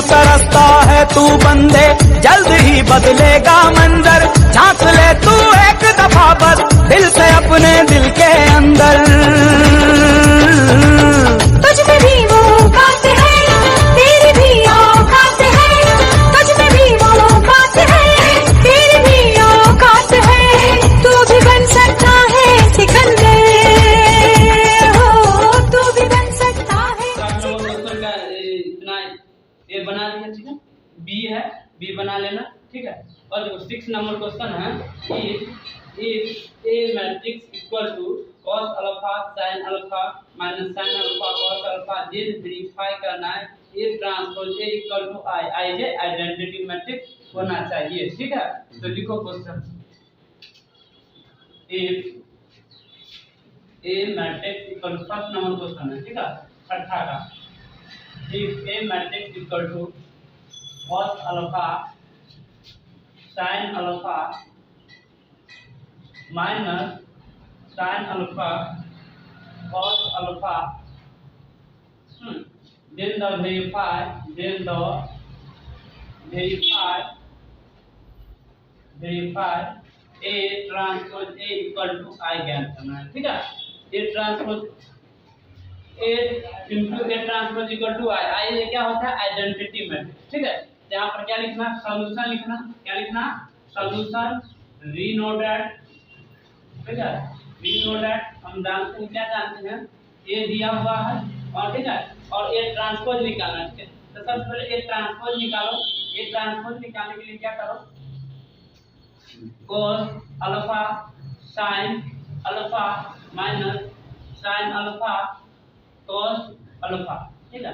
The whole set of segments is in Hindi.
तरसता है तू बंदे, जल्द ही बदलेगा मंजर। झांक ले तू एक दफा बस दिल से अपने दिल के अंदर। तुझ में भी वो बात है, तेरी भी औकात है। तुझ में भी वो बात है, तेरी भी औकात है। तू भी बन सकता है सिकंदर, हो तू भी बन सकता है। इतना ये बना लिया, ठीक है। बी है, बी बना लेना, ठीक है। और देखो 6 नंबर क्वेश्चन है, if A matrix equal to cos alpha sin alpha minus sin alpha cos alpha, then verify करना है A transpose A equal to I. I J identity matrix होना चाहिए, ठीक है। तो लिखो question, if A matrix equal to, first number question है, ठीक है, छठा का। इफ ए matrix equal to cos alpha sin alpha minus sin alpha cos alpha, then the verify a transpose a equal to I ज्ञात करना है, ठीक है। a transpose a into a transpose equal to I. I ये क्या होता है, आइडेंटिटी मैट्रिक्स, ठीक है। यहाँ पर क्या लिखना, सॉल्यूशन लिखना, क्या लिखना, सॉल्यूशन वी नो दैट, ठीक है। वी नो दैट हम जानते हैं, क्या जानते हैं, ए दिया हुआ है, और ठीक है, और ए ट्रांसपोज निकालना है, ठीक है। तो सबसे पहले ए ट्रांसपोज निकालो। ए ट्रांसपोज निकालने के लिए क्या करो, cos alpha sin alpha minus sin alpha cos alpha, ठीक है।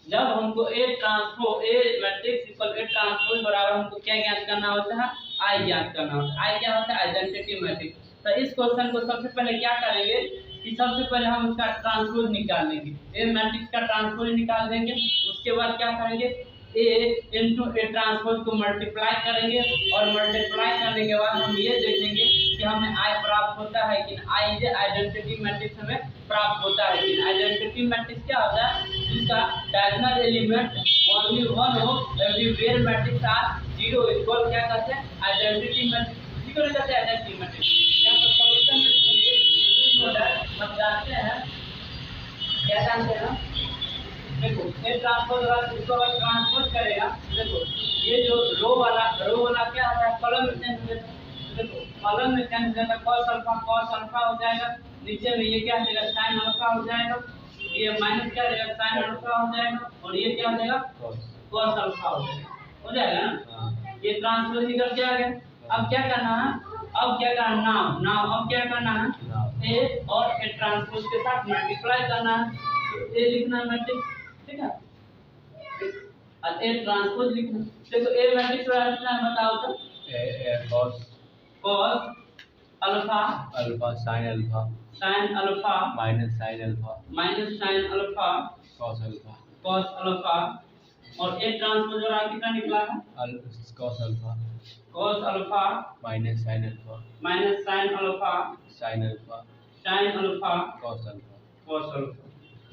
जब हमको ए transpose A matrix equal A transpose बराबर हमको क्या ज्ञात करना होता है, आई ज्ञात करना होता है। आई क्या होता है, आइडेंटिटी मैट्रिक्स। तो इस क्वेश्चन को सबसे पहले क्या करेंगे कि सबसे पहले हम उसका ट्रांसपोज निकाल लेंगे, ए मैट्रिक्स का ट्रांसपोज निकाल देंगे। उसके बाद क्या करेंगे, ए इनटू ए ट्रांसपोज को मल्टीप्लाई करेंगे, और मल्टीप्लाई करने के बाद हम ये देखेंगे कि हमें आई प्राप्त होता है कि आई जे आइडेंटिटी मैट्रिक्स हमें प्राप्त होता है कि आइडेंटिटी मैट्रिक्स क्या होता है, जिसका डायगोनल एलिमेंट ओनली वन हो, everywhere matrix are zero equal क्या कहते हैं, आइडेंटिटी मैट्रिक्स। जीरो कहते हैं आइडेंटिटी मैट्रिक्स। यहाँ पर सॉल्यूशन में हम जानते हैं, क्या जानते हैं, देखो ए ट्रांसपोज वाला इसको ट्रांसपोज करेगा। देखो ये जो रो वाला क्या होता है, कॉलम में चेंज हो, देखो कॉलम में चेंज हो जाएगा, cos अल्फा हो जाएगा, नीचे में ये क्या हो जाएगा, sin अल्फा हो जाएगा, ये माइनस क्या हो जाएगा, sin अल्फा हो जाएगा, और ये क्या हो जाएगा, cos अल्फा हो जाएगा ना। ये ट्रांसपोज निकल के आ गया। अब क्या करना है, अब क्या करना, नाउ अब क्या करना है, ए और ए ट्रांसपोज के साथ मल्टीप्लाई करना है। तो ए लिखना मैट्रिक्स, ठीक है, और ए ट्रांसपोज लिखना। देखो ए मैट्रिक्स का लिखना है, बताओ तो, cos alpha sin alpha minus sin alpha cos alpha, और ए ट्रांसपोज वाला कितना निकला है, cos alpha minus sin alpha sin alpha cos alpha,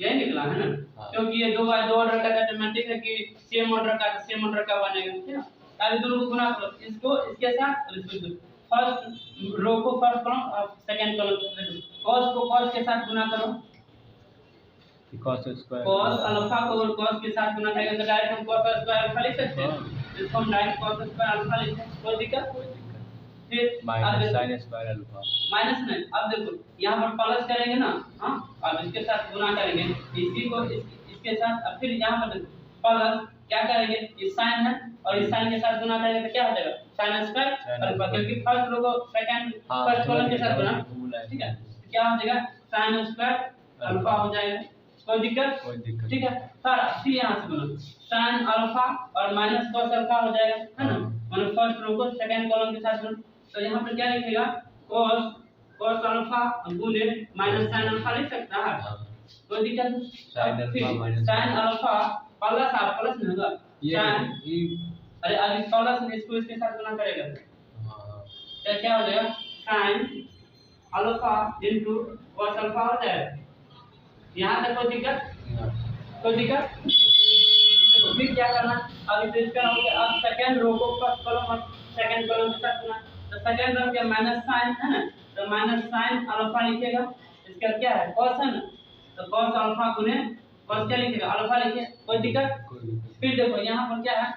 यही निकला है ना। हाँ। क्योंकि ये दो ऑर्डर का मैट्रिक्स है कि सेम ऑर्डर का बनेगा, ठीक है। ताकि दोनों को गुना करो, इसको इसके साथ, और इसको फर्स्ट रो को फर्स्ट कॉलम और सेकंड कॉलम, cos को cos के साथ गुना करो, cos स्क्वायर cos अल्फा को अगर cos के साथ गुना करेंगे तो डायरेक्ट हम cos स्क्वायर अल्फा लिख सकते हैं। इसको हम डायरेक्ट cos स्क्वायर अल्फा लिख सकते हैं, कोई दिक्कत। फिर minus sin square alpha, minus नहीं, अब देखो यहाँ पर प्लस करेंगे ना, हाँ, अब इसके साथ गुना करेंगे, इसी को इसके साथ, अब फिर यहाँ पर प्लस क्या करेंगे, ये साइन है और इस साइन के साथ गुना करेंगे तो क्या हो जाएगा, sin स्क्वायर अल्फा, क्योंकि फर्स्ट रो को सेकंड फर्स्ट कॉलम के साथ गुना, ठीक है। क्या हो जाएगा, sin स्क्वायर अल्फा हो जाएगा, कोई दिक्कत, ठीक है। फिर यहाँ से गुना sin अल्फा और माइनस cos अल्फा हो जाएगा, है ना, मतलब फर्स्ट रो को सेकंड कॉलम के साथ गुना। तो यहाँ पर क्या लिखेगा, cos अल्फा गुने माइनस sin अल्फा लिख सकता है, कोई दिक्कत नहीं। sin अल्फा प्लस नहीं होगा, अरे अभी प्लस में इसको इसके साथ गुना करेगा तो क्या हो जाएगा, sin alpha into cos alpha हो जाएगा। यहाँ तक कोई दिक्कत, फिर क्या करना, अब इसे इसका हो गया। अब सेकंड रो को फर्स्ट कॉलम और सेकंड कॉलम के साथ गुना, तो सेकंड रो के माइनस साइन है ना, तो माइनस साइन अल्फा लिखेगा, इसका क्या है cos है ना, तो cos अल्फा गुने cos क्या लिखेगा अल्फा लिखिए, कोई दिक्कत। फिर देखो यहाँ पर क्या है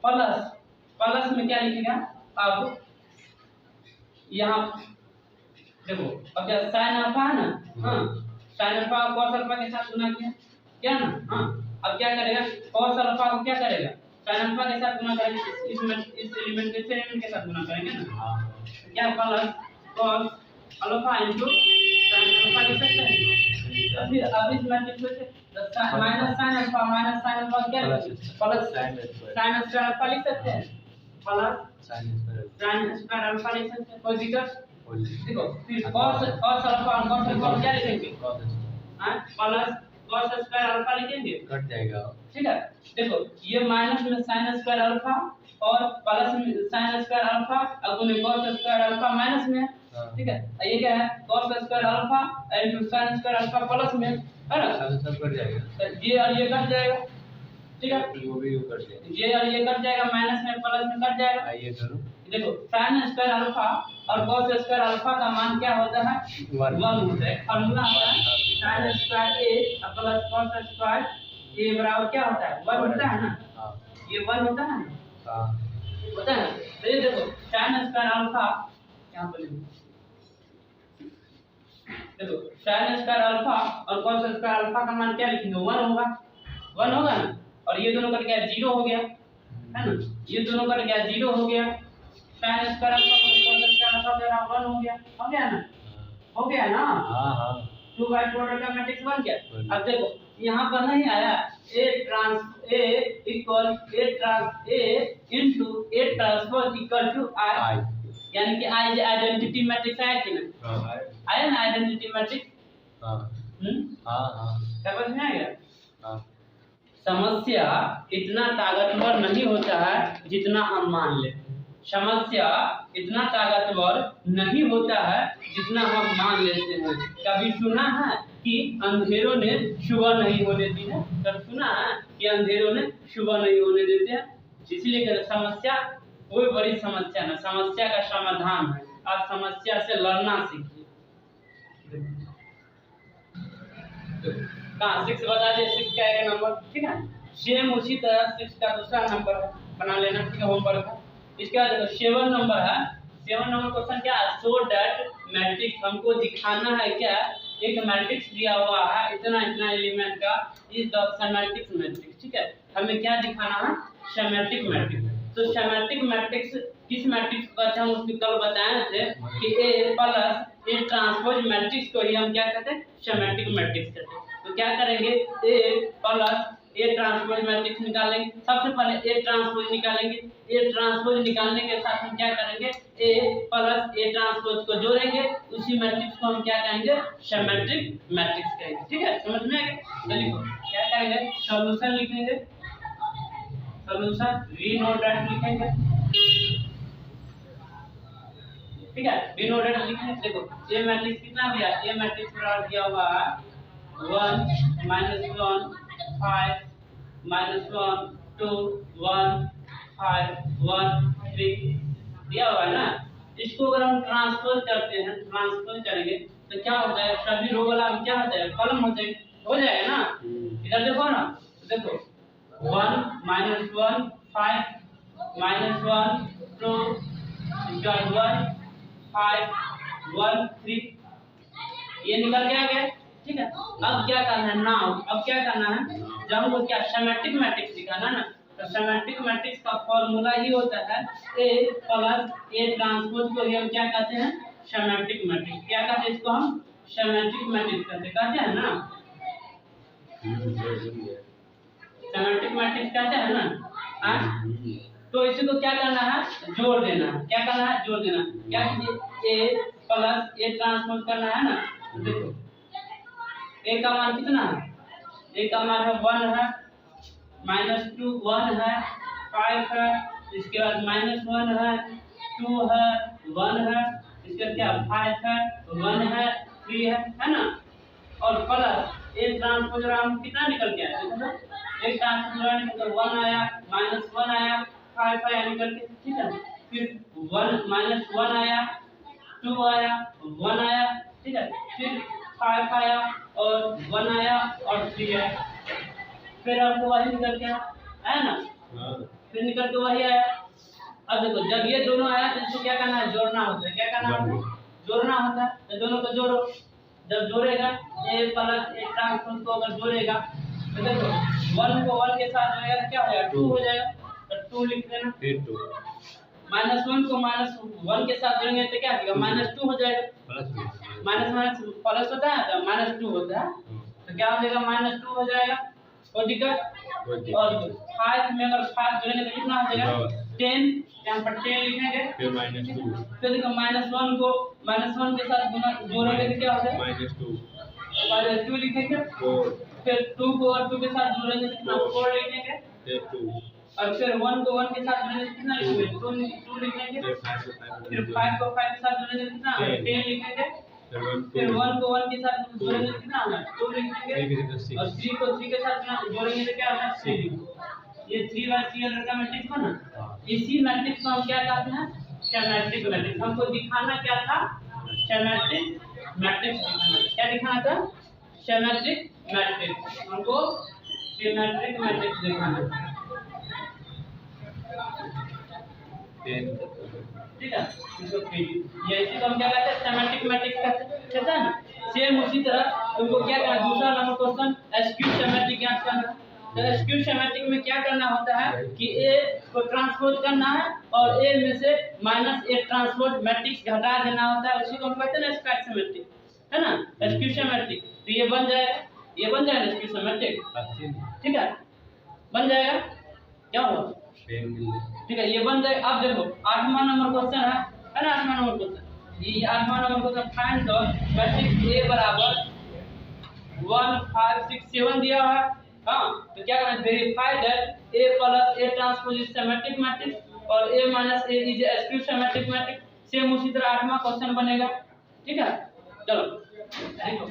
प्लस, प्लस में क्या लिखेगा, अब यहाँ देखो अब क्या साइन अल्फा है ना, हाँ साइन अल्फा को cos अल्फा के साथ गुना किया क्या ना, हाँ अब क्या करेगा cos अल्फा को क्या करेगा साइन अल्फा के साथ गुना करेंगे, इस एलिमेंट के एलिमेंट के साथ गुना करेंगे ना, क्या plus cos alpha into sine alpha के साथ करेंगे। फिर अब इस मैट्रिक्स से माइनस साइन अल्फा क्या प्लस साइन स्क्वायर अल्फा लिख सकते हैं, प्लस साइन स्क्वायर अल्फा लिख सकते हैं, कोई दिक्कत। देखो फिर cos अल्फा क्या लिखेंगे, हां प्लस cos स्क्वायर अल्फा लिखेंगे, कट जाएगा, ठीक है। देखो ये माइनस में sin स्क्वायर अल्फा और प्लस में sin स्क्वायर अल्फा और गुने cos स्क्वायर अल्फा माइनस में, ठीक है। ये क्या है cos square alpha into sin square alpha plus में, है ना, सब कट जाएगा, तो ये और ये कट जाएगा, ठीक है, वो भी कट जाएगा, ये और ये कट जाएगा, माइनस में प्लस में कट जाएगा। आइए करो, देखो sin स्क्वायर अल्फा और cos स्क्वायर अल्फा का मान क्या होता है 1 होता है, फार्मूला होता है sin square a plus cos square a बराबर क्या होता है 1 होता है ना, हां ये 1 होता है ना, हां होता है। तो ये देखो sin स्क्वायर अल्फा यहां पर देखो sin स्क्वायर अल्फा और cos स्क्वायर अल्फा का मान क्या लिखेंगे 1 होगा, 1 होगा ना, और ये दोनों कट गया 0 हो गया, है ना, ये दोनों कट गया 0 हो गया, sin square alpha plus cos square alpha मेरा 1 हो गया, हो गया ना, हो गया ना, हां हां 2 बाय प्रोडक्ट का मैट्रिक्स बन गया। अब देखो यहाँ पर नहीं आया a trans a equal a trans a into a transpose equal to i, यानी कि i आइडेंटिटी मैट्रिक्स आया कि ना, हां आया ना आइडेंटिटी मैट्रिक्स, हां हां समझ में आ गया। हां समस्या इतना ताकतवर नहीं होता है जितना हम मान लेते हैं, समस्या इतना ताकतवर नहीं होता है जितना हम मान लेते हैं। कभी सुना है कि अंधेरों ने सुबह नहीं होने दी है, कभी सुना है कि अंधेरों ने सुबह नहीं होने देते हैं, इसलिए कहते समस्या कोई बड़ी समस्या ना, समस्या का समाधान है, आप समस्या से लड़ना सीखिए। कहाँ 6 बता दे, 6 का एक नंबर, ठीक है, सेम उसी तरह 6 का दूसरा नंबर बना लेना, ठीक है, होमवर्क है। इसके बाद देखो 7 नंबर है, 7 नंबर क्वेश्चन क्या है, शो दैट मैट्रिक्स, हमको दिखाना है क्या, एक मैट्रिक्स दिया हुआ है इतना इतना एलिमेंट का, इज द सिमेट्रिक मैट्रिक्स, ठीक है, हमें क्या दिखाना है सिमेट्रिक मैट्रिक्स। तो सिमेट्रिक मैट्रिक्स किस मैट्रिक्स को कहते हैं, हम उसमें कल बताए थे कि a plus a transpose matrix को ही हम क्या कहते हैं सिमेट्रिक मैट्रिक्स कहते हैं। तो क्या करेंगे a plus a transpose matrix निकालेंगे, सबसे पहले a ट्रांसपोज निकालेंगे, a ट्रांसपोज निकालने के साथ हम क्या करेंगे a प्लस a ट्रांसपोज को जोड़ेंगे, उसी मैट्रिक्स को हम क्या कहेंगे सिमेट्रिक मैट्रिक्स कहेंगे, ठीक है, समझ में आ गया। लिखो क्या करेंगे, सॉल्यूशन लिखेंगे, सॉल्यूशन वी नो दैट लिखेंगे, ठीक है, वी नो दैट लिखने। देखो ये मैट्रिक्स कितना दिया, ये मैट्रिक्स बराबर दिया हुआ है 1 -1 5 -1 2 1 5 1 3 दिया हुआ है ना। इसको अगर हम ट्रांसफर करते हैं, ट्रांसफर करेंगे तो क्या होता है, सभी रो वाला क्या होता है कॉलम हो जाएगा ना। इधर देखो ना, देखो 1 -1 5 -1 2 1 5 1 3 ये निकल के आ गया, ठीक है। अब क्या करना है नाउ, अब क्या करना है, जब हमको क्या सिमेट्रिक मैट्रिक्स दिखाना ना, तो सिमेट्रिक मैट्रिक्स का फॉर्मूला ही होता है a प्लस a ट्रांसपोज को हम क्या कहते हैं सिमेट्रिक मैट्रिक्स, क्या कहते हैं इसको हम सिमेट्रिक मैट्रिक्स कहते हैं ना, सिमेट्रिक मैट्रिक्स कहते हैं ना। तो इसी को क्या करना है जोड़ देना, क्या करना है जोड़ देना, क्या कीजिए a प्लस a ट्रांसपोज करना है ना। देखो a का मान कितना है, a का मान है 1 है, -2 1 है, 5 है, इसके बाद -1 है, 2 है, 1 है, इसके बाद क्या 5 है, 1 है, 3 है ना। और प्लस a ट्रांसपोज हम कितना निकल के आया, देखो एक ट्रांसपोज लगाने के तो 1 आया, -1 आया, 5 आया निकल के, ठीक है। फिर 1 -1 आया, 2 आया, 1 आया, ठीक है। फिर 5 आया और 1 आया और 3 आया। फिर आपको वही निकल के आया ना, फिर निकल के वही आया। अब देखो जब ये दोनों आया तो इसको क्या करना है, जोड़ना होता है। क्या करना होता है, जोड़ना होता है। तो दोनों को जोड़ो, जब जोड़ेगा ए प्लस ए ट्रांसपोज को अगर जोड़ेगा तो देखो 1 को 1 के साथ जोड़ेगा तो क्या हो जाएगा, 2 हो जाएगा। तो 2 लिख देना, फिर 2 -1 को -1 के साथ जोड़ेंगे तो क्या हो जाएगा, -2 हो जाएगा। माइनस प्लस होता है तो -2 होता है, तो क्या हो जाएगा, -2 हो जाएगा। और दिक्कत और 5 में अगर 5 जोड़ेंगे तो कितना हो जाएगा, 10। यहाँ पर 10 लिखेंगे, फिर -2 फिर देखो -1 को -1 के साथ जोड़ेंगे तो क्या हो जाएगा, -2 -2 लिखेंगे। 4 फिर 2 को और 2 के साथ जोड़ेंगे तो कितना, 4 लिखेंगे। फिर 2 और फिर 1 को 1 के साथ जोड़ेंगे तो कितना लिखेंगे, 2 लिखेंगे। फिर 5 को फिर 5 को 5 के साथ जोड़ेंगे तो कितना, 10 लिखेंगे। फिर 1 को 1 के साथ जोड़ेंगे तो कितना होगा, 2 लिखेंगे। और 3 को 3 के साथ जोड़ेंगे तो क्या होगा, 3 लिखेंगे। ये 3 बाय 3 ऑर्डर का मैट्रिक्स बना। इसी मैट्रिक्स को हम क्या कहते हैं, सिमेट्रिक मैट्रिक्स। हमको दिखाना क्या था, सिमेट्रिक मैट्रिक्स दिखाना। क्या दिखाना था, सिमेट्रिक मैट्रिक्स। हमको सिमेट्रिक मैट्रिक्स दिखाना, ठीक है। इसको ये इसी को हम क्या कहते हैं, सिमेट्रिक मैट्रिक्स कहते हैं ना। सेम उसी तरह तुमको क्या करना, दूसरा नंबर क्वेश्चन एसक्यू सिमेट्रिक ज्ञात करना। तो एसक्यू सिमेट्रिक में क्या करना होता है कि ए को ट्रांसपोज करना है और ए में से -a ट्रांसपोज मैट्रिक्स घटा देना होता है। उसी को हम कहते हैं ना स्क्वायर सिमेट्रिक, है ना, एसक्यू सिमेट्रिक। तो ये बन जाएगा, ये बन जाएगा एसक्यू सिमेट्रिक, ठीक है, बन जाएगा। क्या होगा, ठीक है, ये बन जाए। अब देखो 8वां नंबर क्वेश्चन है ना, 8वां नंबर क्वेश्चन। ये 8वां नंबर question, find the matrix A बराबर 1 5 6 7 दिया हुआ है। हाँ, तो क्या करना है, verify that A plus A transpose is symmetric matrix और A minus A is skew symmetric matrix. Same उसी तरह 8वां क्वेश्चन बनेगा, ठीक है। चलो देखो,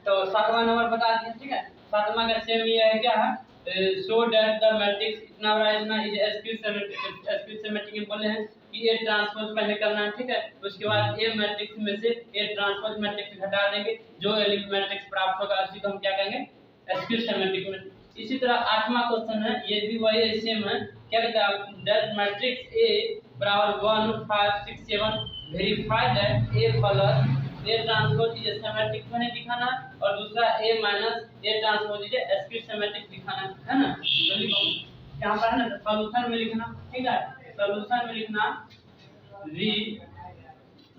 तो 7वां नंबर बता दिया, ठीक है। 7वां का सेम ये है, क्या है, शो दैट द मैट्रिक्स इतना बड़ा इतना is skew symmetric. Askew symmetric में बोले हैं कि ए ट्रांसपोज पहले करना है, ठीक है। उसके बाद ए मैट्रिक्स में से ए ट्रांसपोज मैट्रिक्स घटा देंगे, जो एलिमेंट मैट्रिक्स प्राप्त होगा उसी को हम क्या कहेंगे, एस्क्यू सिमेट्रिक मैट्रिक्स। इसी तरह 8वां क्वेश्चन है, ये भी वही सेम है। क्या कहता है, दैट मैट्रिक्स ए बराबर 1 5 6 7 verify that A plus A transpose is symmetric मैंने दिखाना, और दूसरा A minus A transpose is skew symmetric दिखाना, है ना। तो लिखो यहाँ पर, है ना, सॉल्यूशन में लिखना, ठीक है। सॉल्यूशन में लिखना वी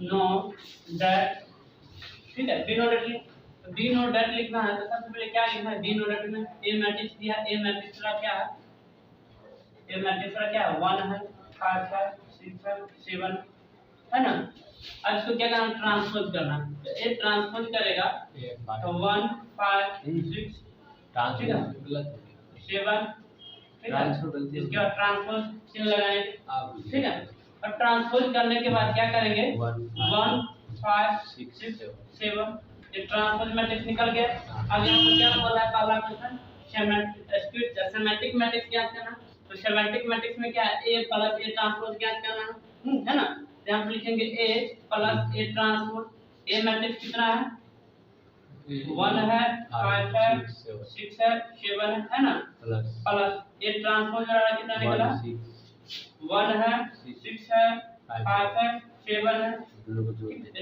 नो दैट, ठीक है, वी नो दैट लिखना है। तो सबसे पहले क्या लिखना है, वी नो दैट में ए मैट्रिक्स दिया, ए मैट्रिक्स का क्या है, ए मैट्रिक्स का क्या है, 1 है, 5 है, 6 है, 7 है ना। अब इसको क्या करना, ट्रांसपोज करना। तो ए ट्रांसपोज करेगा तो 1 5 6 ठीक है 7, ठीक है। इसके बाद ट्रांसपोज चिन्ह लगाएंगे, ठीक है। और ट्रांसपोज करने के बाद क्या करेंगे, 1 5 6 7, ये ट्रांसपोज मैट्रिक्स निकल गया। अब यहाँ पर क्या बोला है, पहला क्वेश्चन सिमेट्रिक मैट्रिक्स ज्ञात करना। तो सिमेट्रिक मैट्रिक्स में क्या है, ए प्लस ए ट्रांसपोज ज्ञात करना है ना। यहाँ पे लिखेंगे A plus A transpose. A matrix कितना है, 1 है, 5 है, 6 है, 7 है ना, प्लस ए ट्रांसपोज वाला कितना निकला, 1 है, 6 है, 5 है, 7 है।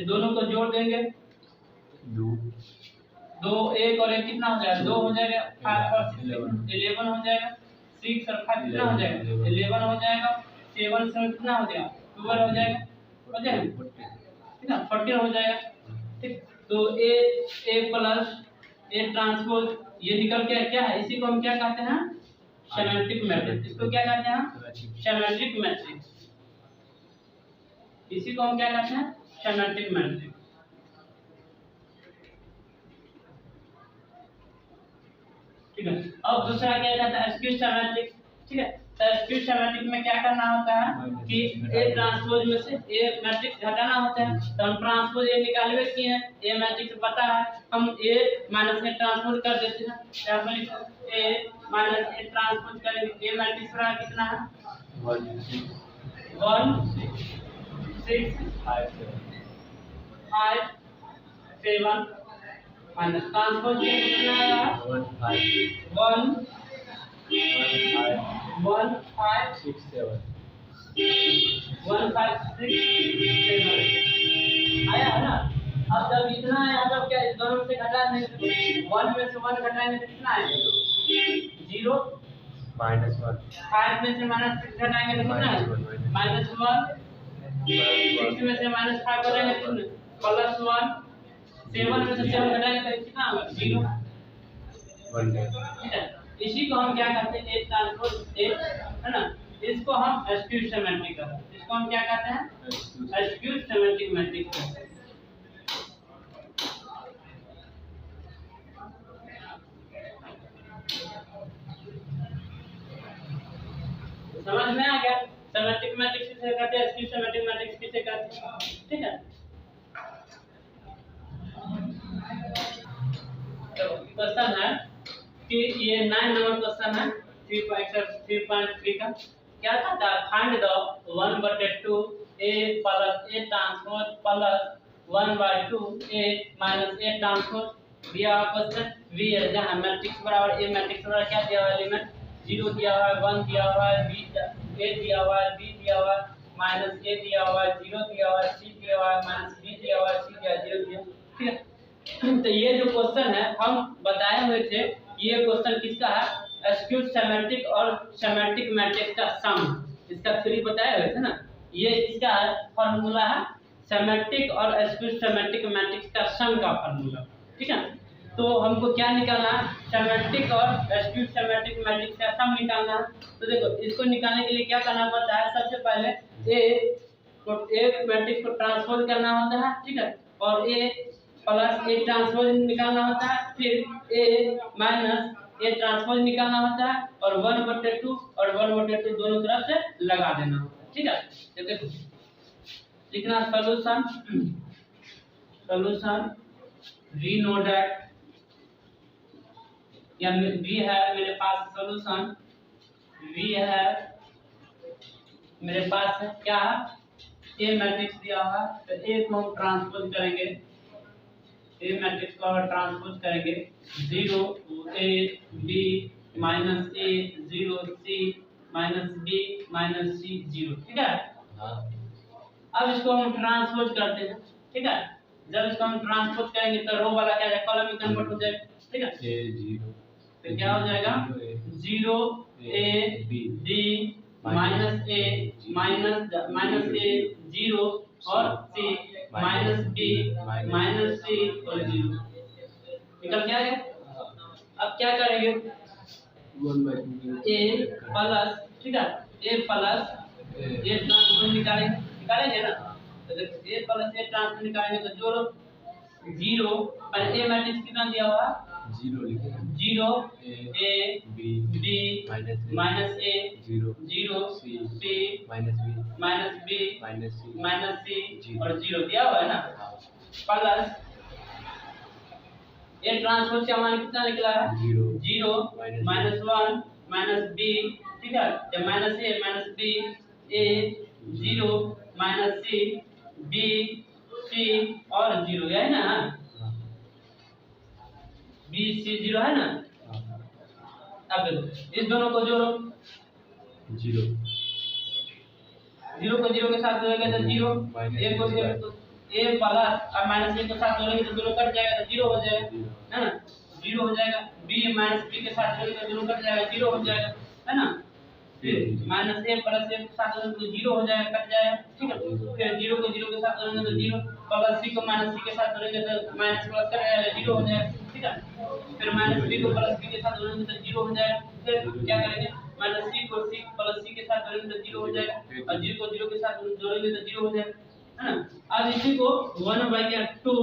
दोनों को जोड़ देंगे, 2 1 और 1 कितना हो जाएगा, 2 हो जाएगा। 5 और 6 11 हो जाएगा। 6 और 5 कितना हो जाएगा, 11 हो जाएगा। 7 से कितना हो जाएगा, 12 हो जाएगा, ठीक है, 14 हो जाएगा, ठीक। तो ए प्लस ए ट्रांसपोज ये निकल के क्या है, इसी को हम क्या कहते हैं, सिमेट्रिक मैट्रिक्स। इसको क्या कहते हैं, सिमेट्रिक मैट्रिक्स। इसी को हम क्या कहते हैं, सिमेट्रिक मैट्रिक्स। ठीक है। अब दूसरा क्या कहता है, एस्क्यू सिमेट्रिक, ठीक है। तो एक्यूट सिमेट्रिक में क्या करना होता है कि ए ट्रांसपोज में से ए मैट्रिक्स घटाना होता है। तो हम ट्रांसपोज ए निकालवे किए हैं, ए मैट्रिक्स पता है, हम ए माइनस ए ट्रांसपोज कर देते हैं। क्या बोले ए माइनस ए ट्रांसपोज करेंगे, ए मैट्रिक्स का कितना है 1 6 6 5 5 7 माइनस ट्रांसपोज कितना है 1 5 1 1 5 6 7 1 5 6 7 आया है ना। अब जब इतना है अब क्या इस दोनों से घटा देंगे, 1 में से 1 घटाएंगे तो कितना आएगा 0, -1 5 में से -6 घटाएंगे तो कितना है -1, 6 में से -5 घटाएंगे तो +1, 7 में से 7 घटाएंगे तो कितना होगा 0। 1 ठीक है, इसी को हम क्या करते हैं, एक ट्रांसपोज एक है ना, इसको हम एक्यूट सिमेट्रिक कहते हैं। इसको हम क्या कहते हैं एक्यूट सिमेट्रिक मैट्रिक्स कहते हैं। समझ में आ गया सिमेट्रिक मैट्रिक्स किसे कहते हैं, एक्यूट सिमेट्रिक मैट्रिक्स किसे कहते हैं। ठीक है, तो क्वेश्चन है कि ये 9 नंबर क्वेश्चन है 3.3 का। क्या कहता है, find the 1/2 a plus a transpose plus 1/2 a minus a transpose दिया हुआ क्वेश्चन v है, जहां मैट्रिक्स बराबर a मैट्रिक्स बराबर क्या दिया हुआ है, एलिमेंट 0 दिया हुआ है, 1 दिया हुआ है, b a दिया हुआ है, b दिया हुआ है, माइनस a दिया हुआ है, 0 दिया हुआ है, c दिया हुआ है, माइनस b दिया हुआ है, c दिया 0 दिया। ठीक है, तो ये जो क्वेश्चन है हम बताए हुए थे, ये क्वेश्चन किसका है, एक्यूट सिमेट्रिक और सिमेट्रिक मैट्रिक्स का सम, इसका थ्योरी बताए हुए थे ना। ये इसका फार्मूला है सिमेट्रिक और एक्यूट सिमेट्रिक मैट्रिक्स का सम का फार्मूला। ठीक है, तो हमको क्या निकालना है, सिमेट्रिक और एक्यूट सिमेट्रिक मैट्रिक्स का सम निकालना है। तो देखो इसको निकालने के लिए क्या करना पड़ता है, सबसे पहले एक मैट्रिक्स को ट्रांसपोज करना होता है। ठीक है, और ए प्लस ए ट्रांसपोज निकालना होता है, फिर ए माइनस ए ट्रांसपोज निकालना होता है, और 1/2 और 1/2 दोनों तरफ से लगा देना होता है। ठीक है, तो देखो लिखना सॉल्यूशन वी नो दैट, या वी है मेरे पास सॉल्यूशन, वी है मेरे पास है क्या है, ए मैट्रिक्स दिया हुआ है, तो ए को हम ट्रांसपोज करेंगे, ए मैट्रिक्स को हम ट्रांसपोज करेंगे 0 a b minus a 0 c minus b minus c 0। ठीक है, अब इसको हम ट्रांसपोज करते हैं। ठीक है, जब इसको हम ट्रांसपोज करेंगे तो रो वाला क्या जाएगा, कॉलम में कन्वर्ट हो जाएगा। ठीक है, a 0 तो क्या हो जाएगा 0 a b minus a minus a 0 और c minus b minus c और 0 निकल क्या है। अब क्या करेंगे, a प्लस, ठीक है, a प्लस a ट्रांसपोज निकालेंगे ना, तो देखो a प्लस a ट्रांसपोज निकालेंगे तो जोड़ो 0 और a मैट्रिक्स कितना दिया हुआ है 0 a b minus a 0 c minus b minus c और 0 दिया हुआ है ना, प्लस ये ट्रांसपोज का मान कितना निकला है 0 माइनस 1 माइनस b। ठीक है, जब minus a minus b a 0 minus c b c और 0 है ना, b c 0 है ना। अब देखो इस दोनों को जोड़ो, 0 को 0 के साथ जोड़ेंगे तो 0, a को a प्लस और माइनस a के साथ जोड़ेंगे तो दोनों कट जाएगा तो 0 हो जाएगा, है ना, 0 हो जाएगा। b माइनस b के साथ जोड़ेंगे तो दोनों कट जाएगा 0 हो जाएगा, है ना। फिर माइनस a प्लस a के साथ जोड़ेंगे तो 0 हो जाएगा, कट जाएगा। ठीक है, फिर 0 को 0 के साथ जोड़ेंगे तो 0, प्लस c को माइनस c के साथ जोड़ेंगे तो माइनस प्लस कट जाएगा 0 हो जाएगा। ठीक है, फिर माइनस b को प्लस b के साथ जोड़ेंगे तो 0 हो जाएगा। फिर क्या करेंगे, माइनस c को c प्लस c के साथ जोड़ेंगे तो 0 हो जाएगा, और 0 को 0 के साथ जोड़ेंगे तो 0 हो जाएगा, है ना। अब इसी को 1/2,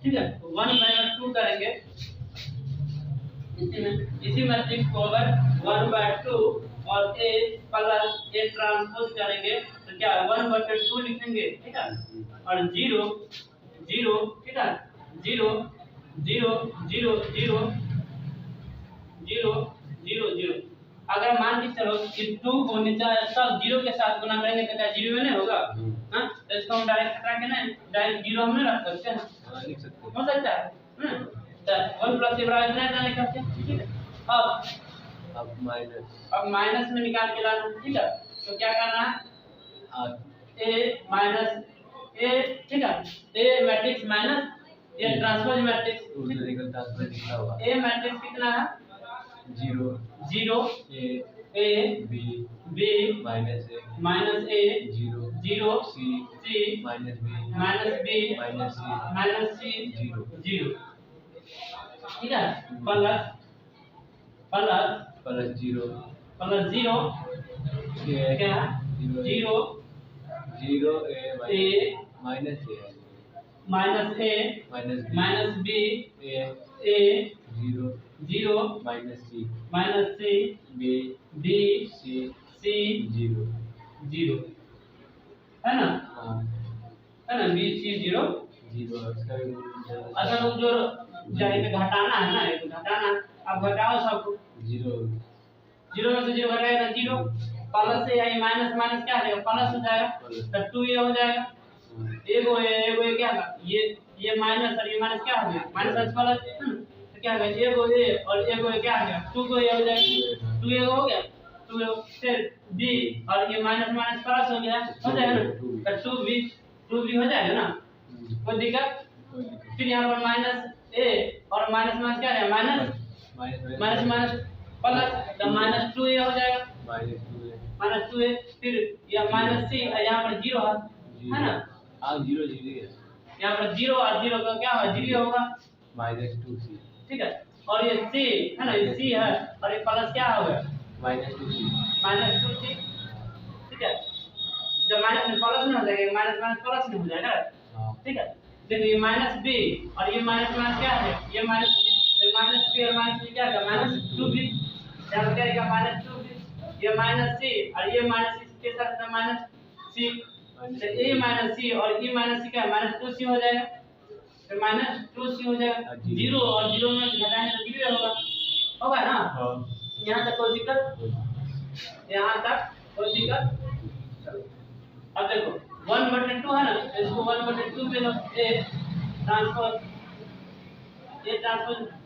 ठीक है, 1/2 करेंगे इसी मैट्रिक्स को अगर 1/2 और ए प्लस ए ट्रांसपोज करेंगे तो क्या 1/2 लिखेंगे, ठीक है। और 0 0, ठीक है, 0 0 0 0 0 0 0। अगर मान के चलो कि 2 को नीचे सब 0 के साथ गुना करेंगे तो क्या 0 में नहीं होगा? हाँ, तो इसको हम डायरेक्ट हटा के ना डायरेक्ट 0 हम नहीं रख सकते हैं, लिख सकते हैं। हो सकता है। तो 1 प्लस ए बराबर इतना लिख सकते हैं, ठीक है। अब माइनस में निकाल के लाना, ठीक है। तो क्या करना है, ए माइनस ए, ठीक है, A matrix minus A transpose matrix, A matrix कितना है 0 0 A B minus A 0 C minus B minus C 0, ठीक है। प्लस 0 क्या है 0 A minus A minus B A 0 minus C B C 0, है ना, है ना, बी सी 0। अच्छा लोग जो जाए तो घटाना है ना, एक घटाना, अब घटाओ सबको 0 में से 0 घटाएगा 0, प्लस से आई माइनस माइनस क्या हो जाएगा प्लस हो जाएगा, तो 2a हो जाएगा। एगो ए क्या होगा, ये माइनस और ये माइनस क्या हो गया माइनस प्लस, तो क्या होगा एगो ए और एगो ए क्या हो गया 2 को ए हो जाएगा, 2 ए हो गया 2 फिर b और ये माइनस माइनस प्लस हो गया, हो जाएगा ना, तो 2b हो जाएगा ना, कोई दिक्कत। फिर यहाँ पर माइनस ए और माइनस माइनस क्या है माइनस माइनस प्लस, तो माइनस 2a हो जाएगा, माइनस 2a। फिर यह माइनस सी और यहाँ पर 0 है ना, हाँ 0 यहाँ पर 0 और 0 का क्या होगा 0 होगा, -2c, ठीक है। और ये c है ना, ये c है और ये प्लस क्या होगा -2c, ठीक है। जब माइनस में प्लस नहीं हो जाएगा, माइनस माइनस प्लस नहीं हो जाएगा, ठीक है। देखो ये माइनस b और ये माइनस माइनस क्या है, ये माइनस b और माइनस b क्या है -2b, यहाँ क्या आएगा -2b, ये माइनस c और ये माइनस c के साथ माइनस c, तो a माइनस c और e माइनस c क्या है -2c हो जाएगा, तो -2c हो जाएगा। 0 और 0 में घटाएंगे तो 0 होगा ना, यहाँ तक कोई दिक्कत, यहाँ तक कोई दिक्कत। अब देखो 1/2 है ना, इसको 1/2 पे लो, ए ट्रांसपोज।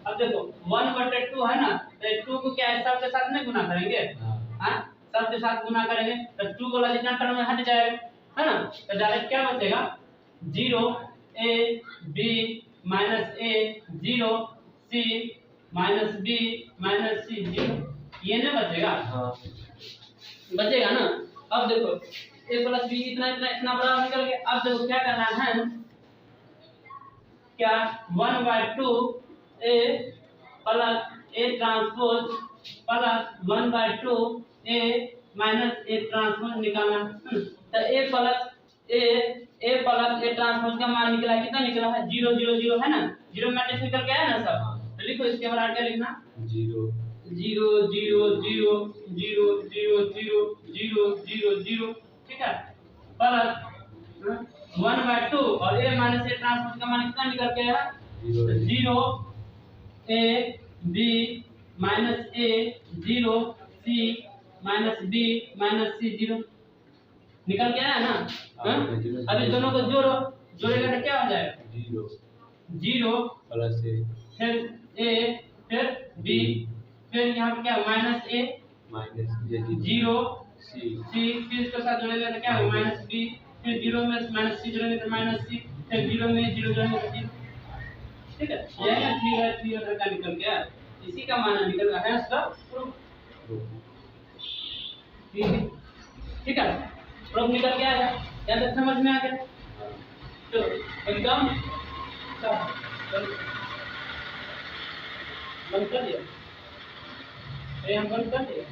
अब देखो 1/2 है ना, तो 2 को क्या है सब के साथ नहीं गुना करेंगे, हाँ सब के साथ गुना करेंगे तो 2 वाला जितना टर्म में हट जाएगा, है ना, तो डायरेक्ट क्या बचेगा 0 A B minus A 0 C minus B minus C 0, ये नहीं बचेगा, बचेगा ना। अब देखो a प्लस बी इतना इतना इतना बराबर निकल गया। अब देखो क्या करना है, क्या 1/2 a plus a transpose plus 1/2 a minus a transpose निकालना। तो a प्लस a ट्रांसपोज का मान निकला है, कितना निकला है 0 0 0 है ना, 0 मैट्रिक्स निकल के आया ना सब। तो लिखो इसके बराबर क्या लिखना 0 0 0 0 0 0 0 0 0 0, ठीक है, प्लस 1/2 और a माइनस a ट्रांसपोज का मान कितना निकल के आया 0 a b minus a 0 c minus b minus c 0 निकल के आया ना। अभी दोनों को जोड़ेगा तो क्या हो जाएगा 0 प्लस a फिर a फिर b फिर यहाँ पे क्या माइनस a माइनस 0 c फिर इसके साथ जोड़ेगा तो क्या होगा माइनस b, फिर 0 में माइनस c जोड़ेंगे तो माइनस c, फिर 0 में 0 जोड़ेंगे तो 0, ठीक है। यह ना 3 ऑर्डर का निकल गया, इसी का मान निकल गया है इसका प्रूफ, ठीक है, प्रूफ निकल गया है, क्या तक समझ में आ गया। तो एकदम बंद कर दिया, हम बंद कर दिया।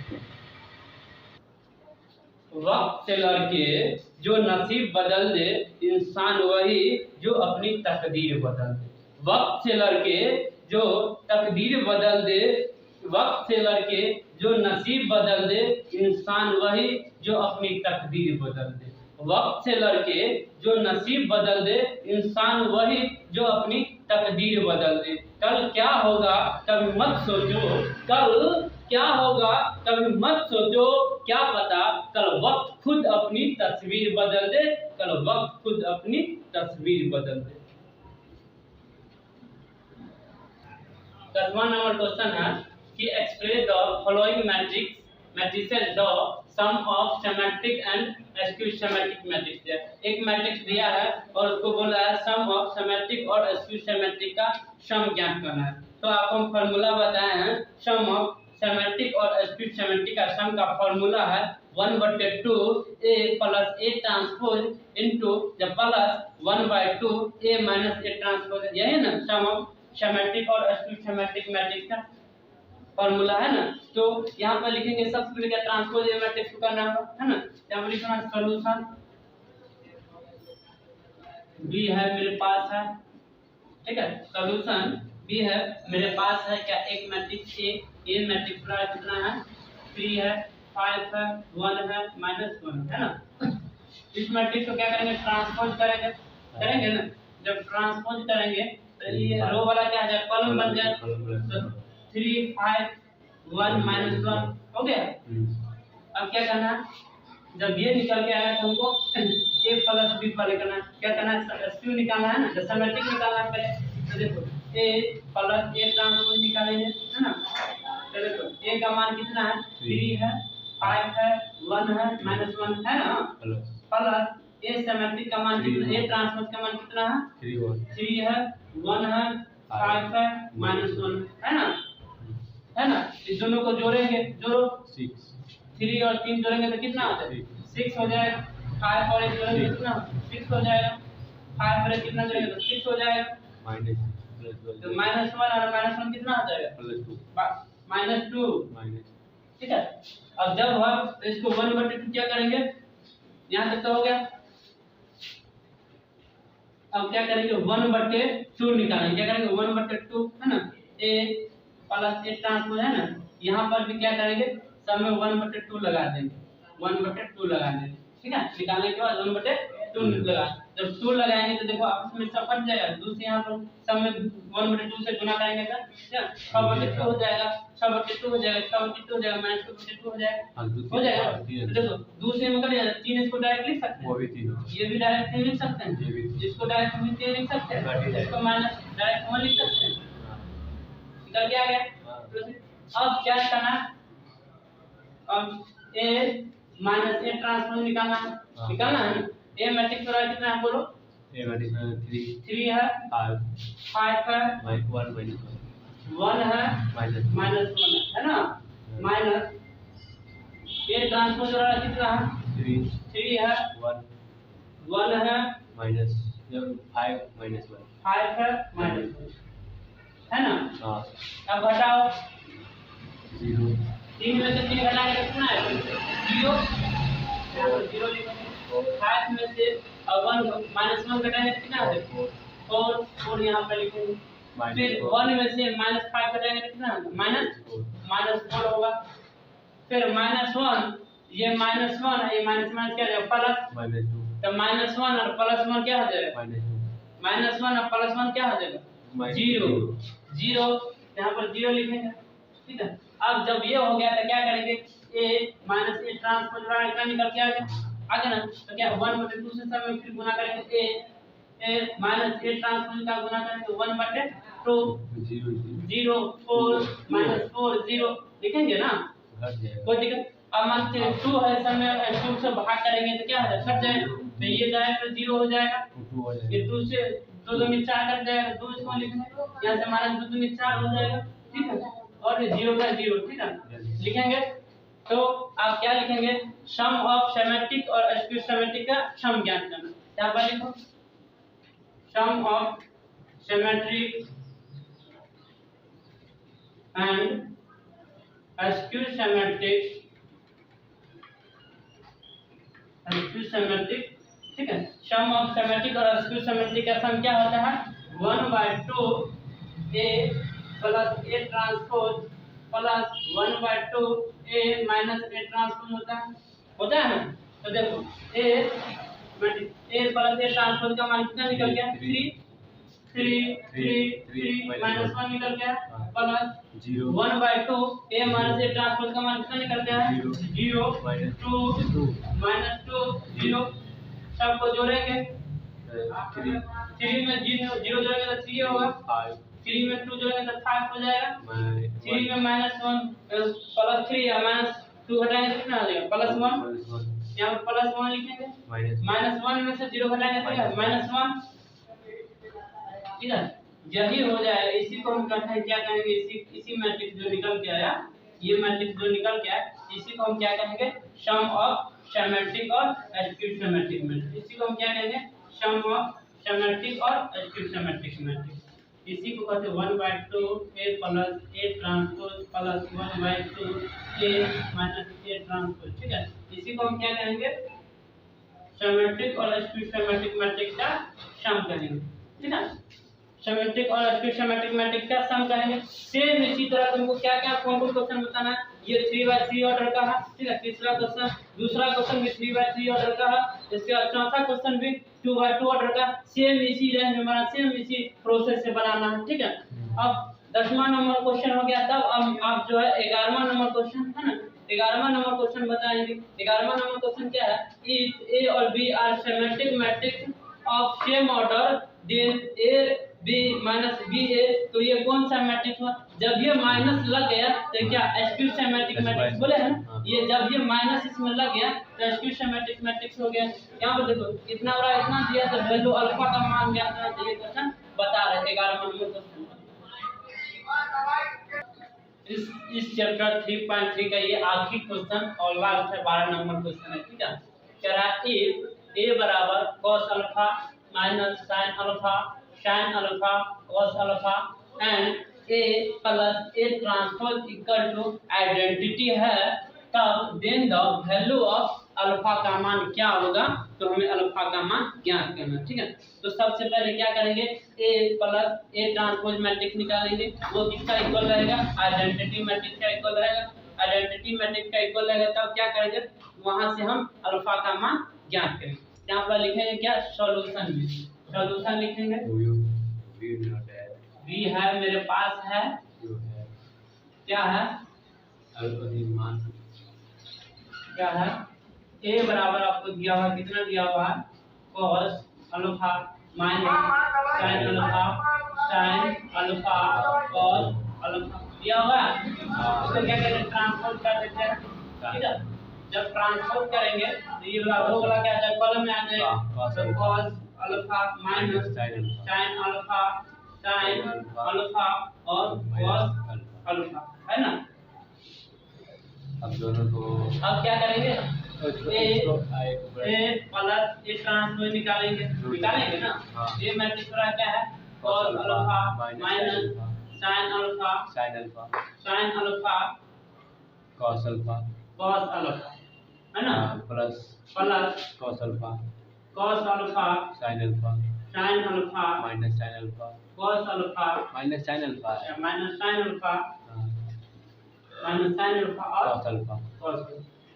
वक्त से लड़के जो नसीब बदल दे, इंसान वही जो अपनी तकदीर बदल दे। वक्त से लड़के जो तकदीर बदल दे, वक्त से लड़के जो नसीब बदल दे, इंसान वही जो अपनी तकदीर बदल दे। वक्त से लड़के जो नसीब बदल दे, इंसान वही जो अपनी तकदीर बदल दे। कल क्या होगा कभी मत सोचो, कल क्या होगा कभी मत सोचो, क्या पता कल वक्त खुद अपनी तस्वीर बदल दे, कल वक्त खुद अपनी तस्वीर बदल दे। 10वां नंबर क्वेश्चन है कि express the following matrices the sum of symmetric and skew symmetric matrix है। एक मैट्रिक्स दिया है और उसको बोला है सम ऑफ सिमेट्रिक और स्क्यू सिमेट्रिक का सम ज्ञात करना है। तो आपको हम फार्मूला बताए हैं सम ऑफ सिमेट्रिक और स्क्यू सिमेट्रिक का सम का फार्मूला है 1/2 a plus a transpose into the plus 1/2 a minus a transpose. यही ना सम ऑफ सिमेट्रिक और स्क्यू सिमेट्रिक मैट्रिक्स का फार्मूला है ना। तो यहाँ पर लिखेंगे सबसे पहले क्या ट्रांसपोज ए मैट्रिक्स को करना है ना। यहाँ पर लिखना सॉल्यूशन बी है मेरे पास है, ठीक है, सॉल्यूशन बी है मेरे पास है क्या एक मैट्रिक्स ए मैट्रिक्स पूरा कितना है 3 है 5 है 1 है -1 है ना। इस मैट्रिक्स को क्या करेंगे ट्रांसपोज करेंगे ना। जब ट्रांसपोज करेंगे तो ये रो वाला क्या आ जाए कॉलम बन जाए, तो 3 5 1 -1 हो गया। अब क्या करना है, जब ये निकल के आया तो हमको a प्लस b वाले करना है। क्या करना है स्क्यू निकालना है ना, सिमेट्रिक निकालना है पहले। तो देखो a प्लस a ट्रांसपोज निकालेंगे है ना। तो देखो a का मान कितना है 3 है 5 है 1 है -1 है ना, प्लस a सिमेट्रिक का मान कितना a ट्रांसपोज का मान कितना है 3 है 1 है 5 है -1 है ना। इस दोनों को जोड़ेंगे, जोड़ो 3 और 3 जोड़ेंगे तो कितना आता है 6 हो जाएगा। 5 और 1 जोड़ेंगे कितना 6 हो जाएगा। 5 और 1 कितना जोड़ेंगे तो 6 हो जाएगा। तो -1 और -1 कितना आ जाएगा -2, ठीक है। अब जब हम इसको 1/2 क्या करेंगे, यहाँ तक तो हो गया। अब क्या करेंगे 1/2 निकालेंगे। क्या करेंगे 1/2 है ना, a प्लस a ट्रांसपोज है ना। यहाँ पर भी क्या करेंगे सब में 1/2 लगा देंगे, 1/2 लगा देंगे, ठीक है। निकालने के बाद 1/2 लगा, जब 2 लगाएंगे तो देखो आपस में सब कट जाएगा। दूसरे यहाँ पर सब में 1/2 से गुना करेंगे तो 6/2 हो जाएगा, 6/2 हो जाएगा, 6/2 हो जाएगा, -2/2 हो जाएगा। तो देखो दूसरे में कट जाएगा 3 इसको डायरेक्ट लिख सकते हैं, ये भी डायरेक्ट 3 लिख सकते हैं, इसको डायरेक्ट 3 लिख सकते हैं, इसको माइनस डायरेक्ट 1 लिख सकते हैं। निकल के आ गया। अब क्या करना है, अब a माइनस a ट्रांसपोज निकालना है ना। a मैट्रिक्स पूरा कितना है बोलो 3 है 5 है 1 है -1 है ना, माइनस a ट्रांसपोज पूरा कितना है 3 है 1 है -5 है -1 है ना। अब घटाओ 3 में से 3 घटाएंगे तो कितना है 0 लिखेंगे। 5 में से 1 -1 घटाएंगे तो कितना है 4 यहाँ पे लिखेंगे। फिर 1 में से -5 घटाएंगे तो कितना है -4 होगा। फिर -1 ये -1 है, ये माइनस क्या जाएगा प्लस, तो -1 और +1 क्या हो जाएगा -1 और +1 क्या हो जाएगा 0 यहाँ पर 0 लिखेंगे, ठीक है। अब जब ये हो गया तो क्या करेंगे a माइनस a ट्रांसपोज इतना निकल के आ गया आगे ना। तो क्या 1/2 से सब में फिर गुना करेंगे a माइनस a ट्रांसपोज का गुना करेंगे 1/2 0 4 -4 0 लिखेंगे ना, कोई दिक्कत। अब मानते हैं 2 है सब में 2 से भाग करेंगे तो क्या हो जाएगा कट जाएगा, तो ये जाएगा 0 हो जाएगा। ये 2 से 2 में 4 कट जाएगा, 2 इसको लिखने यहाँ से -2 में 4 हो जाएगा, ठीक है। और 0 का 0, ठीक है, लिखेंगे। तो आप क्या लिखेंगे सम ऑफ सिमेट्रिक और स्क्यू सिमेट्रिक का सम ज्ञात करना। यहाँ पर लिखो sum of symmetric and skew symmetric, ठीक है। सम ऑफ सिमेट्रिक और स्क्यू सिमेट्रिक का सम क्या होता है 1/2 a plus a transpose plus 1/2 A minus A transpose होता है ना। तो देखो A प्लस A ट्रांसपोज का मान कितना निकल गया 3 माइनस 1 निकल गया plus 1/2 A minus A transpose का मान कितना निकल गया 0 2 माइनस 2 0 सबको जोड़ेंगे 3 में 0 जोड़ेंगे तो 3 होगा 3 में 2 जोड़ेंगे तो 5 हो जाएगा 3 में माइनस 1 प्लस 3 या माइनस 2 घटाएंगे कितना आ जाएगा प्लस 1 यहाँ पर प्लस 1 लिखेंगे माइनस 1 में से 0 घटाएंगे तो माइनस 1 ठीक है। यही हो जाएगा। इसी को हम कहते हैं क्या कहेंगे इसी मैट्रिक्स जो निकल के आया ये मैट्रिक्स जो निकल के आया इसी को हम क्या कहेंगे सम ऑफ सिमेट्रिक और एक्यूट सिमेट्रिक मैट्रिक्स। इसी को हम क्या कहेंगे सम ऑफ सिमेट्रिक और एक्यूट सिमेट्रिक मैट्रिक्स। इसी को कहते हैं 1/2 A plus A transpose plus 1/2 A minus A transpose ठीक है। इसी को हम क्या कहेंगे सिमेट्रिक और एक्यूट सिमेट्रिक मैट्रिक्स का सम कहेंगे ठीक है। सिमेट्रिक और एक्यूट सिमेट्रिक मैट्रिक्स का सम करेंगे। सेम इसी तरह तुमको क्या क्या कौन कौन क्वेश्चन बताना है ये 3/3 ऑर्डर का है ठीक है। तीसरा क्वेश्चन दूसरा क्वेश्चन भी 3/3 ऑर्डर का है। इसके बाद चौथा क्वेश्चन भी 2/2 ऑर्डर का सेम इसी रेंज में बनाना सेम इसी प्रोसेस से बनाना है ठीक है। अब 10वां नंबर क्वेश्चन हो गया तब आप जो है 11वां नंबर क्वेश्चन है ना 11वां नंबर क्वेश्चन बताएंगे। 11वां नंबर क्वेश्चन क्या है इफ A और B are symmetric matrix of same order then A B minus B A तो ये कौन सा मैट्रिक्स हुआ जब ये माइनस लग गया तो क्या एक्यूट सिमेट्रिक मैट्रिक्स बोले हैं ना। ये जब ये माइनस इसमें लग गया तो एक्यूट सिमेट्रिक मैट्रिक्स हो गया। यहाँ पर देखो इतना बड़ा इतना दिया तो वैल्यू अल्फा का मान क्या होना चाहिए क्वेश्चन बता रहे 11वां नंबर क्वेश्चन। इस चैप्टर 3.3 का ये आखिरी क्वेश्चन और लास्ट है 12 नंबर क्वेश्चन है ठीक है। कह रहा है इफ A बराबर cos alpha minus sin alpha sin alpha cos alpha and A plus A transpose equal to identity है तब then the value of alpha का मान क्या होगा तो हमें अल्फा का मान ज्ञात करना ठीक है। तो सबसे पहले क्या करेंगे A plus A transpose matrix निकालेंगे वो किसका इक्वल रहेगा आइडेंटिटी मैट्रिक्स का इक्वल रहेगा। आइडेंटिटी मैट्रिक्स का इक्वल रहेगा तब क्या करेंगे वहां से हम अल्फा का मान ज्ञात करेंगे। यहाँ पर लिखेंगे क्या सॉल्यूशन लिखेंगे बी है मेरे पास है क्या है क्या है A बराबर आपको दिया हुआ कितना दिया हुआ है cos alpha minus sin alpha cos alpha दिया हुआ है। इसको क्या कहते हैं ट्रांसपोज कर देते हैं ठीक है। जब ट्रांसपोज करेंगे तो ये वाला क्या आ जाएगा कॉलम में आ जाएगा तो cos alpha minus sin alpha और cos अल्फा है ना। अब दोनों को अब क्या करेंगे A प्लस A ट्रांसपोज निकालेंगे ना। ये मैट्रिक्स का क्या है cos alpha minus sin alpha cos alpha है ना plus cos alpha sin alpha minus sin alpha cos alpha minus sin alpha है माइनस sin अल्फा और cos अल्फा। cos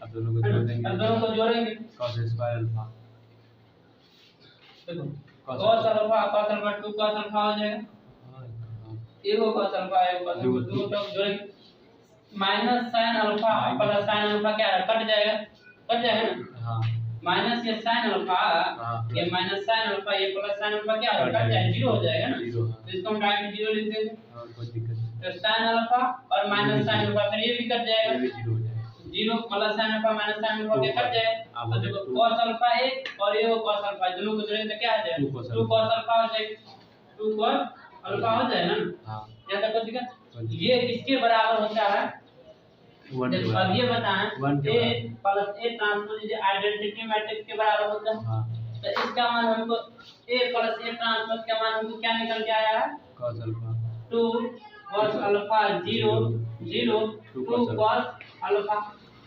अब दोनों को जोड़ देंगे अब दोनों को जोड़ेंगे cos स्क्वायर अल्फा देखो cos अल्फा 2 cos अल्फा हो जाएगा एक हो cos अल्फा एक cos अल्फा दो तब जोड़ेंगे minus sin alpha plus sin alpha क्या है कट जाएगा ना। हाँ माइनस ये sin अल्फा ये माइनस sin अल्फा ये प्लस sin अल्फा क्या कट जाएगा जीरो हो जाएगा ना। तो इसको हम डायरेक्ट जीरो लिख देंगे कोई दिक्कत नहीं तो sin अल्फा और माइनस sin अल्फा फिर ये भी कट जाएगा जीरो हो जाएगा zero plus sin alpha minus sin alpha के कट जाएगा। अब देखो cos अल्फा एक और ये cos अल्फा दोनों को जोड़ेंगे तो क्या आ जाएगा 2 cos अल्फा हो जाएगा 2 cos अल्फा हो जाएगा ना। हाँ यहाँ तक कोई दिक्कत ये किसके बराबर होता है अब ये बताएं A plus A transpose identity matrix के बराबर होता है। हाँ तो इसका मान हमको A प्लस A ट्रांसपोज का मान हमको क्या निकल के आया है cos alpha 2 cos alpha 0 2 cos alpha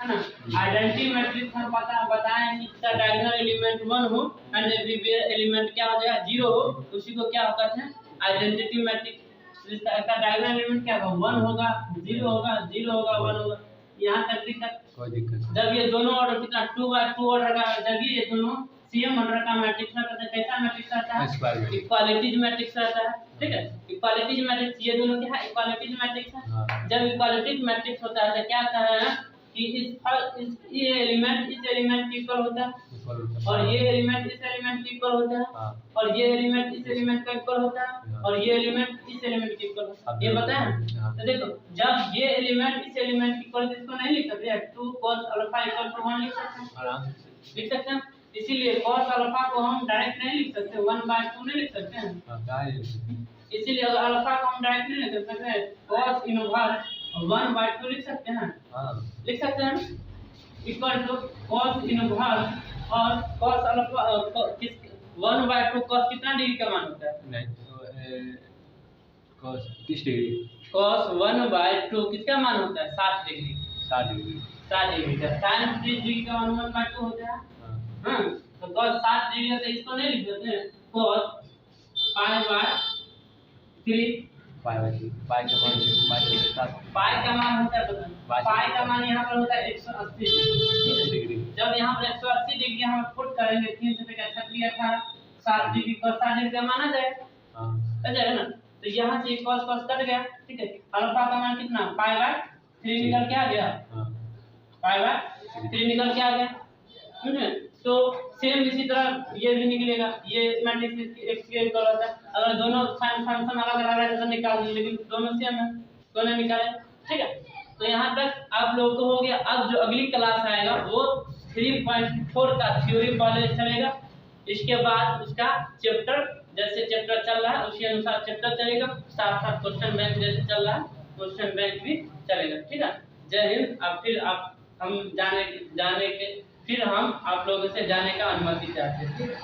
है ना। आइडेंटिटी मैट्रिक्स हम बताएं कि इसका डायगोनल एलिमेंट 1 हो एंड एवरी एलिमेंट क्या हो जाएगा 0 हो उसी को क्या कहते हैं आइडेंटिटी मैट्रिक्स। तो इसका डायगोनल एलिमेंट क्या होगा, 1 होगा, 0 होगा, 0 होगा, 1 होगा। यहाँ तक दिक्कत। कोई दिक्कत नहीं। जब ये दोनों ऑर्डर कितना 2 बाय 2 ऑर्डर का, जब ये दोनों सेम ऑर्डर का मैट्रिक्स रहता है, कैसा मैट्रिक्स रहता है, स्क्वायर मैट्रिक्स। इक्वालिटीज मैट्रिक्स रहता है। ठीक है, इक्वालिटीज मैट्रिक्स, ये दोनों क्या है, इक्वालिटीज मैट्रिक्स है। हाँ। जब इक्वालिटीज मैट्रिक्स होता है तो क्या होता है कि ये एलिमेंट इस एलिमेंट के इक्वल होता है, इक्वल होता है। और ये एलिमेंट इस एलिमेंट के इक्वल होता है, हाँ। और ये एलिमेंट इस एलिमेंट का इक्वल होता है, हाँ। और ये एलिमेंट इस एलिमेंट के इक्वल होता है। ये बताया। हाँ। तो देखो, जब ये एलिमेंट इस एलिमेंट के इक्वल, इसको नहीं लिख सकते, 2 cos अल्फा इक्वल टू 1 लिख सकते हैं, आराम से। लिख सकते हैं। इसीलिए cos अल्फा को हम डायरेक्ट नहीं लिख सकते, 1/2 नहीं लिख सकते हैं। हाँ, क्या है? इसीलिए अगर अल्फा को हम डायरेक्ट नहीं लिख सकते, cos इनवर्स 1/2 लिख सकते हैं, हाँ। लिख सकते हैं, इक्वल टू cos इनवर्स और cos अल्फा 1/2 cos कितना डिग्री का मान होता है, नहीं तो cos 30 डिग्री। cos 1/2 किसका मान होता है, 60 डिग्री। 60 डिग्री। 60 डिग्री का sin 30 डिग्री का मान 1/2 होता है। हाँ। हाँ, तो cos 60 डिग्री है, तो इसको नहीं लिख देते हैं, cos π/3। पाई बाई 3, पाई का मान 7 पाई का मान होता है, पता है पाई का मान यहाँ पर होता है 180 डिग्री। डिग्री। जब यहाँ पर 180 डिग्री हम पुट करेंगे, 3 से लेकर 36 था, 60 डिग्री cos 60 डिग्री का माना जाएगा, हाँ। आ जाएगा ना। तो यहाँ से cos cos कट गया, ठीक है। अल्फा का मान कितना, π/3 निकल के आ गया, हाँ। π/3 निकल के आ गया, समझे। तो सेम इसी तरह ये भी निकलेगा, ये मैट्रिक्स x के इक्वल होता है। अगर दोनों साइन फंक्शन अलग अलग रहते तो निकाल दें, लेकिन दोनों सेम है, दोनों निकाले, ठीक है। तो यहाँ तक आप लोगों को हो गया। अब जो अगली क्लास आएगा वो 3.4 का थ्योरी पहले चलेगा, इसके बाद उसका चैप्टर, जैसे चैप्टर चल रहा है उसी अनुसार चैप्टर चलेगा, साथ साथ क्वेश्चन बैंक जैसे चल रहा है क्वेश्चन बैंक भी चलेगा, ठीक है। जय हिंद। अब फिर आप हम जाने के फिर हम आप लोगों से जाने का अनुमति चाहते हैं, ठीक है।